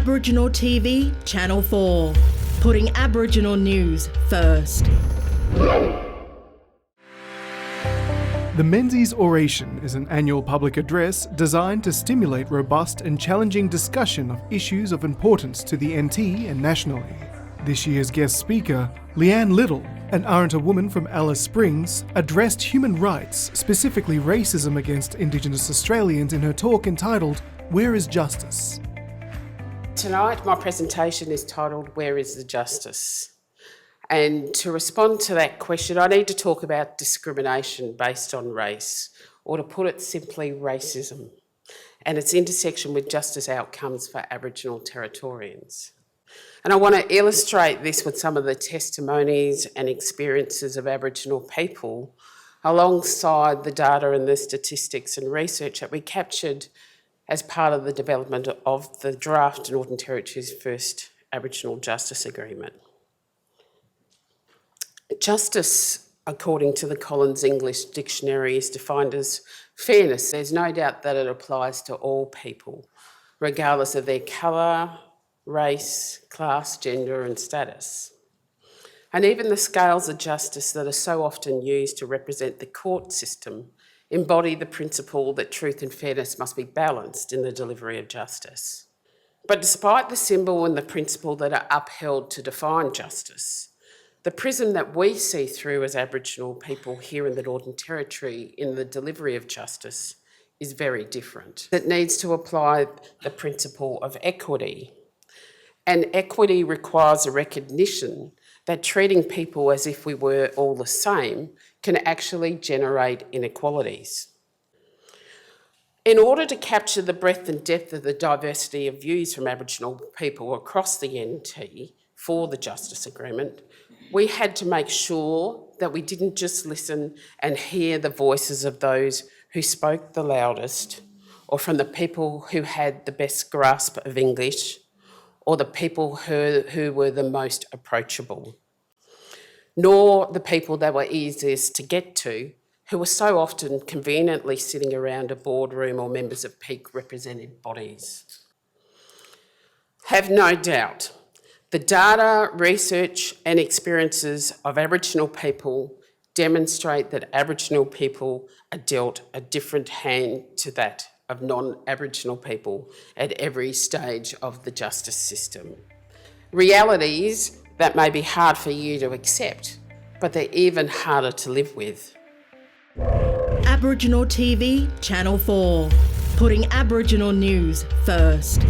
Aboriginal TV, Channel 4, putting Aboriginal news first. The Menzies Oration is an annual public address designed to stimulate robust and challenging discussion of issues of importance to the NT and nationally. This year's guest speaker, Leanne Liddle, an Arrernte woman from Alice Springs, addressed human rights, specifically racism against Indigenous Australians, in her talk entitled, "Where is Justice?" Tonight my presentation is titled, "Where is the Justice?" And to respond to that question, I need to talk about discrimination based on race, or to put it simply, racism, and its intersection with justice outcomes for Aboriginal Territorians. And I want to illustrate this with some of the testimonies and experiences of Aboriginal people, alongside the data and the statistics and research that we captured as part of the development of the draft Northern Territory's first Aboriginal Justice Agreement. Justice, according to the Collins English Dictionary, is defined as fairness. There's no doubt that it applies to all people, regardless of their colour, race, class, gender and status. And even the scales of justice that are so often used to represent the court system embody the principle that truth and fairness must be balanced in the delivery of justice. But despite the symbol and the principle that are upheld to define justice, the prism that we see through as Aboriginal people here in the Northern Territory in the delivery of justice is very different. It needs to apply the principle of equity. And equity requires a recognition that treating people as if we were all the same can actually generate inequalities. In order to capture the breadth and depth of the diversity of views from Aboriginal people across the NT for the Justice Agreement, we had to make sure that we didn't just listen and hear the voices of those who spoke the loudest, or from the people who had the best grasp of English, or the people who were the most approachable, nor the people that were easiest to get to, who were so often conveniently sitting around a boardroom or members of peak represented bodies. Have no doubt, the data, research and experiences of Aboriginal people demonstrate that Aboriginal people are dealt a different hand to that of non-Aboriginal people at every stage of the justice system. Realities that may be hard for you to accept, but they're even harder to live with. Aboriginal TV, Channel 4, putting Aboriginal news first.